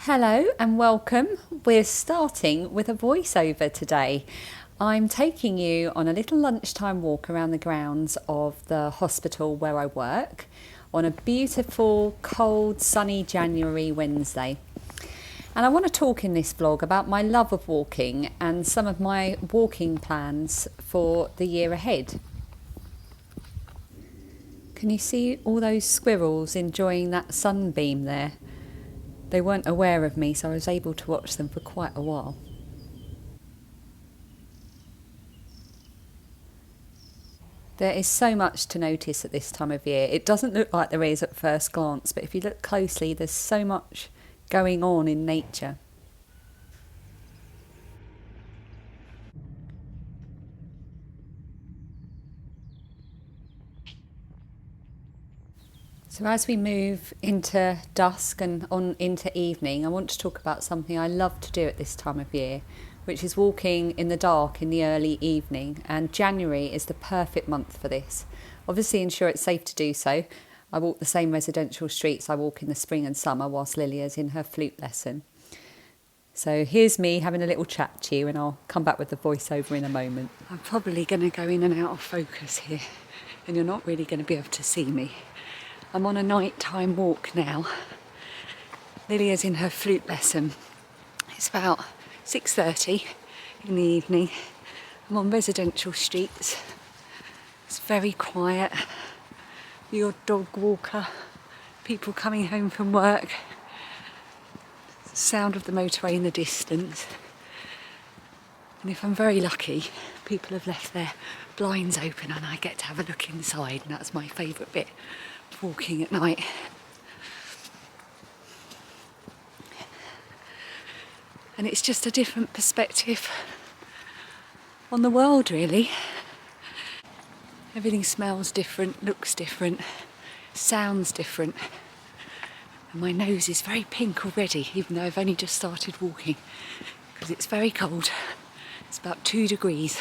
Hello and welcome. We're starting with a voiceover today. I'm taking you on a little lunchtime walk around the grounds of the hospital where I work on a beautiful, cold, sunny January Wednesday. And I want to talk in this vlog about my love of walking and some of my walking plans for the year ahead. Can you see all those squirrels enjoying that sunbeam there? They weren't aware of me, so I was able to watch them for quite a while. There is so much to notice at this time of year. It doesn't look like there is at first glance, but if you look closely, there's so much going on in nature. So as we move into dusk and on into evening, I want to talk about something I love to do at this time of year, which is walking in the dark in the early evening. And January is the perfect month for this. Obviously, ensure it's safe to do so. I walk the same residential streets I walk in the spring and summer whilst Lilia's in her flute lesson. So here's me having a little chat to you, and I'll come back with the voiceover in a moment. I'm probably going to go in and out of focus here, and you're not really going to be able to see me. I'm on a nighttime walk now. Lilia's in her flute lesson. It's about 6:30 in the evening. I'm on residential streets. It's very quiet. The odd dog walker, people coming home from work. The sound of the motorway in the distance. And if I'm very lucky, people have left their blinds open and I get to have a look inside, and that's my favourite bit. Walking at night. And it's just a different perspective on the world, really. Everything smells different, looks different, sounds different. And my nose is very pink already, even though I've only just started walking, because it's very cold. It's about 2 degrees.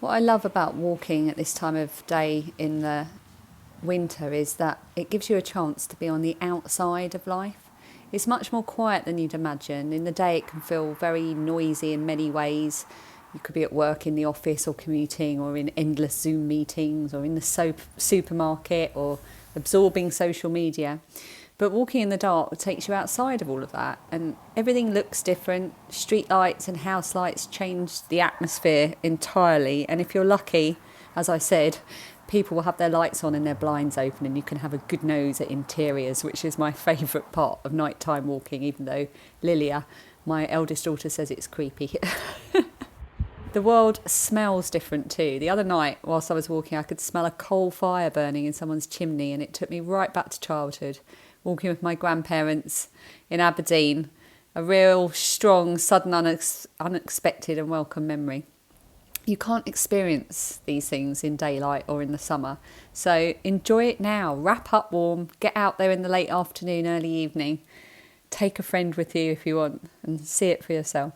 What I love about walking at this time of day in the winter is that it gives you a chance to be on the outside of life. It's much more quiet than you'd imagine. In the day it can feel very noisy in many ways. You could be at work in the office or commuting or in endless Zoom meetings or in the supermarket or absorbing social media. But walking in the dark takes you outside of all of that, and everything looks different. Street lights and house lights change the atmosphere entirely, and if you're lucky, as I said, people will have their lights on and their blinds open, and you can have a good nose at interiors, which is my favourite part of nighttime walking, even though Lilia, my eldest daughter, says it's creepy. The world smells different too. The other night, whilst I was walking, I could smell a coal fire burning in someone's chimney, and it took me right back to childhood. Walking with my grandparents in Aberdeen, a real strong, sudden, unexpected and welcome memory. You can't experience these things in daylight or in the summer, so enjoy it now. Wrap up warm, get out there in the late afternoon, early evening. Take a friend with you if you want, and see it for yourself.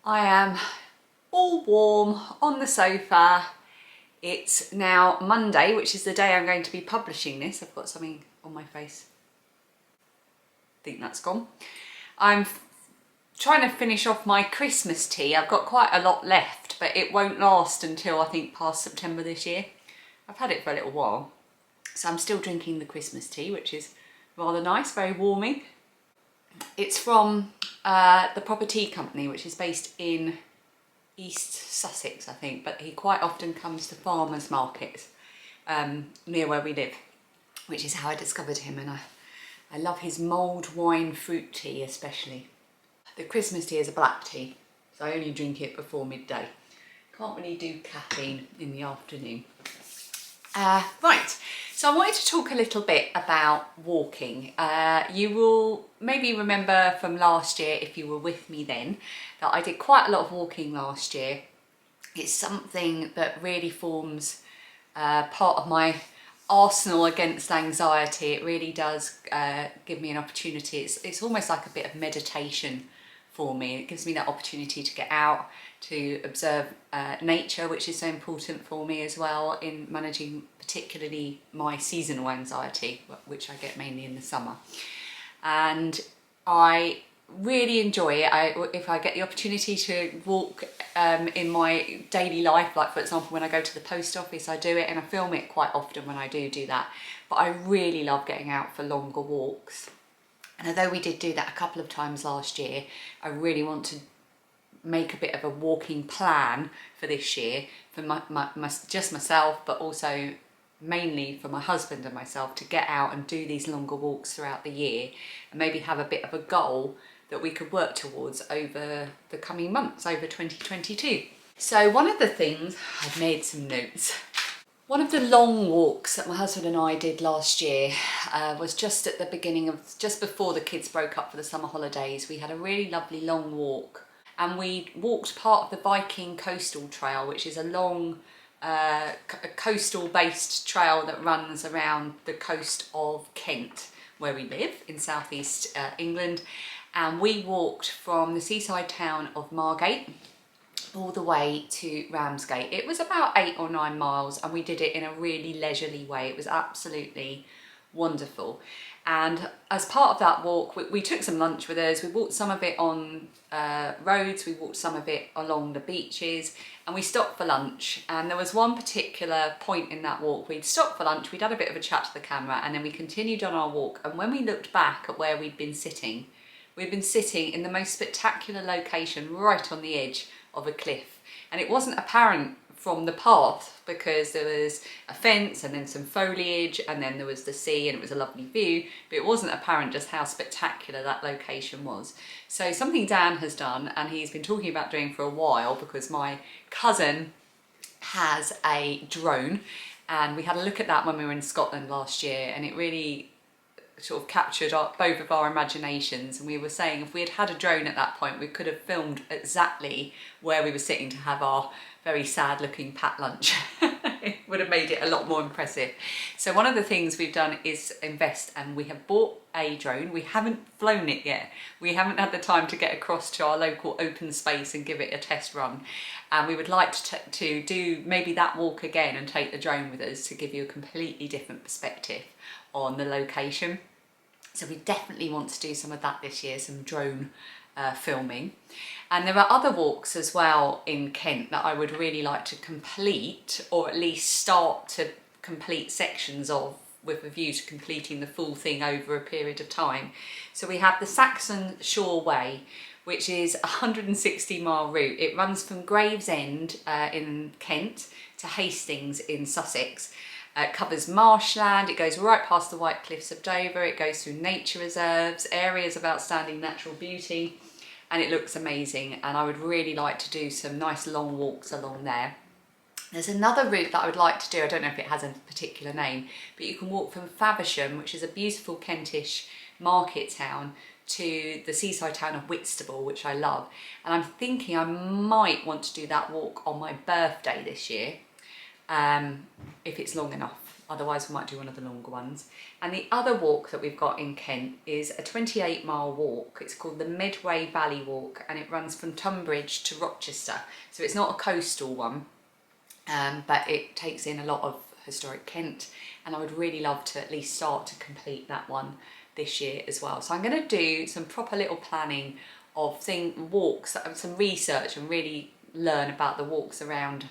I am all warm on the sofa. It's now Monday, which is the day I'm going to be publishing this. I've got something on my face. I think that's gone. I'm trying to finish off my Christmas tea. I've got quite a lot left, but it won't last until I think past September this year. I've had it for a little while. So I'm still drinking the Christmas tea, which is rather nice, very warming. It's from the Proper Tea Company, which is based in East Sussex, I think, but he quite often comes to farmers markets near where we live, which is how I discovered him, and I love his mulled wine fruit tea especially. The Christmas tea is a black tea, so I only drink it before midday. Can't really do caffeine in the afternoon. Right, so I wanted to talk a little bit about walking. You will maybe remember from last year, if you were with me then, that I did quite a lot of walking last year. It's something that really forms part of my arsenal against anxiety. It really does give me an opportunity. It's almost like a bit of meditation for me. It gives me that opportunity to get out, to observe nature, which is so important for me as well in managing particularly my seasonal anxiety, which I get mainly in the summer. And I really enjoy it. If I get the opportunity to walk in my daily life, like for example when I go to the post office, I do it, and I film it quite often when I do that. But I really love getting out for longer walks. And although we did do that a couple of times last year, I really want to make a bit of a walking plan for this year for just myself, but also mainly for my husband and myself, to get out and do these longer walks throughout the year, and maybe have a bit of a goal that we could work towards over the coming months, over 2022. So one of the things, I've made some notes. One of the long walks that my husband and I did last year was just at the beginning of, just before the kids broke up for the summer holidays. We had a really lovely long walk, and we walked part of the Viking coastal trail, which is a long coastal based trail that runs around the coast of Kent, where we live in southeast England. And we walked from the seaside town of Margate all the way to Ramsgate. It was about 8 or 9 miles, and we did it in a really leisurely way. It was absolutely wonderful. And as part of that walk, we took some lunch with us. We walked some of it on roads, we walked some of it along the beaches, and we stopped for lunch. And there was one particular point in that walk. We'd stopped for lunch, we'd had a bit of a chat to the camera, and then we continued on our walk. And when we looked back at where we'd been sitting in the most spectacular location, right on the edge of a cliff. And it wasn't apparent from the path because there was a fence and then some foliage and then there was the sea, and it was a lovely view, but it wasn't apparent just how spectacular that location was. So something Dan has done, and he's been talking about doing for a while, because my cousin has a drone, and we had a look at that when we were in Scotland last year, and it really sort of captured both of our imaginations. And we were saying if we had had a drone at that point, we could have filmed exactly where we were sitting to have our very sad looking packed lunch. It would have made it a lot more impressive. So one of the things we've done is invest, and we have bought a drone. We haven't flown it yet. We haven't had the time to get across to our local open space and give it a test run. And we would like to do maybe that walk again and take the drone with us to give you a completely different perspective on the location. So we definitely want to do some of that this year, some drone filming. And there are other walks as well in Kent that I would really like to complete, or at least start to complete sections of, with a view to completing the full thing over a period of time. So we have the Saxon Shoreway, which is a 160-mile route. It runs from Gravesend in Kent to Hastings in Sussex. It covers marshland, it goes right past the White Cliffs of Dover, it goes through nature reserves, areas of outstanding natural beauty, and it looks amazing. And I would really like to do some nice long walks along there. There's another route that I would like to do, I don't know if it has a particular name, but you can walk from Faversham, which is a beautiful Kentish market town, to the seaside town of Whitstable, which I love. And I'm thinking I might want to do that walk on my birthday this year, if it's long enough. Otherwise we might do one of the longer ones. And the other walk that we've got in Kent is a 28-mile walk. It's called the Midway Valley Walk, and it runs from Tunbridge to Rochester. So it's not a coastal one, but it takes in a lot of historic Kent, and I would really love to at least start to complete that one this year as well. So I'm going to do some proper little planning of walks, some research, and really learn about the walks around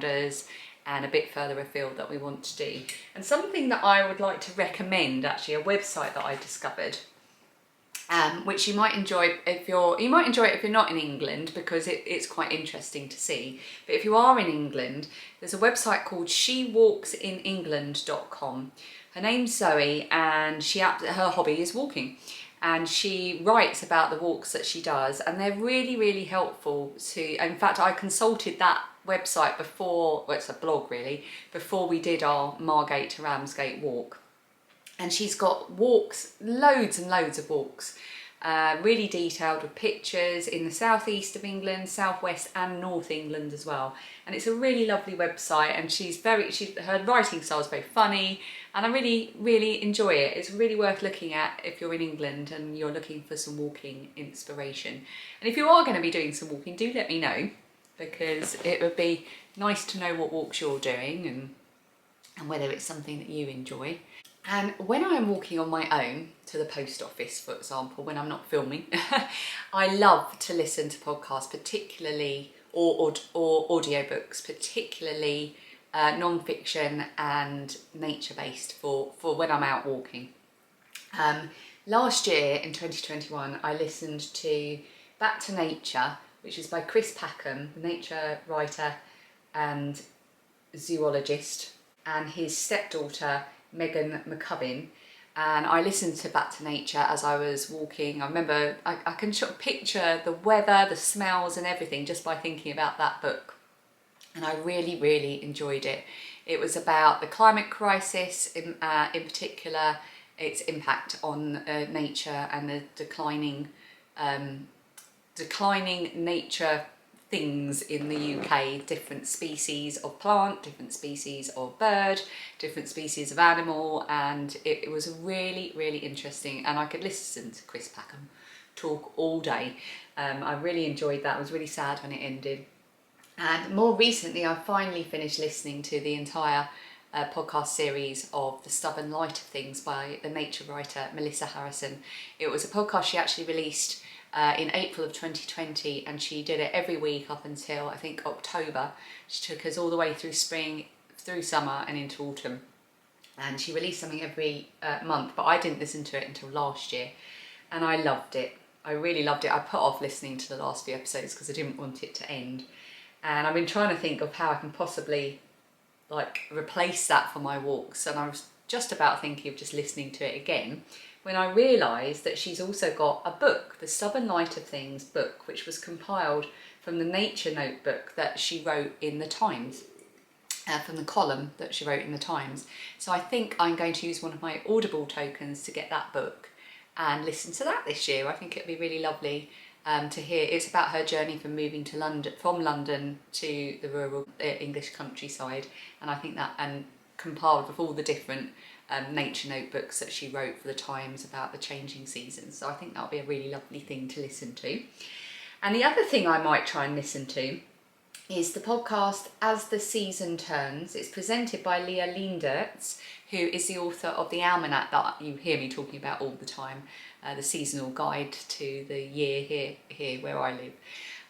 us and a bit further afield that we want to do. And something that I would like to recommend, actually, a website that I discovered, which you might enjoy if you're not in England, because it's quite interesting to see. But if you are in England, there's a website called shewalksinengland.com. Her name's Zoe, and her hobby is walking. and she writes about the walks that she does, and they're really, really helpful to, in fact, I consulted that website before, well, it's a blog really, before we did our Margate to Ramsgate walk. And she's got walks, loads and loads of walks, really detailed with pictures in the southeast of England, southwest and north England as well. And it's a really lovely website, and her writing style is very funny, and I really, really enjoy it. It's really worth looking at if you're in England and you're looking for some walking inspiration. And if you are going to be doing some walking, do let me know, because it would be nice to know what walks you're doing and whether it's something that you enjoy. And when I'm walking on my own to the post office, for example, when I'm not filming, I love to listen to podcasts, particularly, or audiobooks, particularly non-fiction and nature-based for when I'm out walking. Last year in 2021, I listened to Back to Nature, which is by Chris Packham, the nature writer and zoologist, and his stepdaughter, Megan McCubbin. And I listened to Back to Nature as I was walking. I remember I can sort of picture the weather, the smells and everything just by thinking about that book. And I really, really enjoyed it. It was about the climate crisis, in particular, its impact on nature and the declining nature things in the UK, different species of plant, different species of bird, different species of animal, and it was really, really interesting, and I could listen to Chris Packham talk all day. I really enjoyed that. I was really sad when it ended. And more recently, I finally finished listening to the entire podcast series of The Stubborn Light of Things by the nature writer Melissa Harrison. It was a podcast she actually released in April of 2020, and she did it every week up until I think October. She took us all the way through spring, through summer and into autumn, and she released something every month, but I didn't listen to it until last year, and I loved it. I really loved it. I put off listening to the last few episodes because I didn't want it to end, and I've been trying to think of how I can possibly replace that for my walks, and I was just about thinking of just listening to it again when I realised that she's also got a book, The Stubborn Light of Things book, which was compiled from the nature notebook that she wrote in the Times, from the column that she wrote in the Times. So I think I'm going to use one of my Audible tokens to get that book and listen to that this year. I think it'd be really lovely to hear. It's about her journey from moving to London, from London to the rural English countryside, and I think that, and compiled with all the different nature notebooks that she wrote for the Times about the changing seasons. So I think that'll be a really lovely thing to listen to. And the other thing I might try and listen to is the podcast As the Season Turns. It's presented by Leah Leendertz, who is the author of the almanac that you hear me talking about all the time, the seasonal guide to the year here where I live.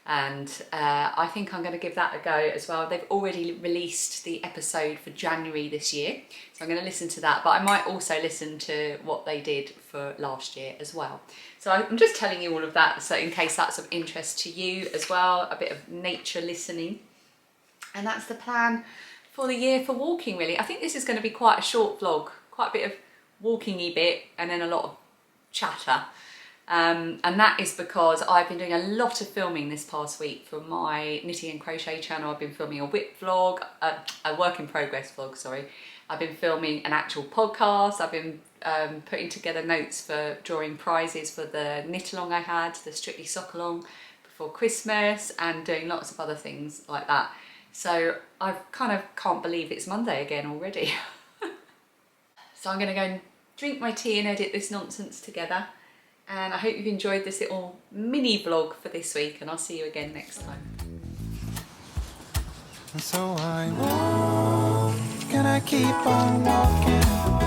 And I think I'm going to give that a go as well. They've already released the episode for January this year, so I'm going to listen to that, but I might also listen to what they did for last year as well. So I'm just telling you all of that, so in case that's of interest to you as well, a bit of nature listening. And that's the plan for the year for walking, really. I think this is going to be quite a short vlog, quite a bit of walking-y bit and then a lot of chatter. And that is because I've been doing a lot of filming this past week for my knitting and crochet channel. I've been filming a whip vlog, a work in progress vlog, sorry. I've been filming an actual podcast. I've been putting together notes for drawing prizes for the knit along I had, the Strictly Sock Along before Christmas, and doing lots of other things like that. So I kind of can't believe it's Monday again already. So I'm going to go and drink my tea and edit this nonsense together. And I hope you've enjoyed this little mini vlog for this week, and I'll see you again next time. And so I walk, and I keep on walking.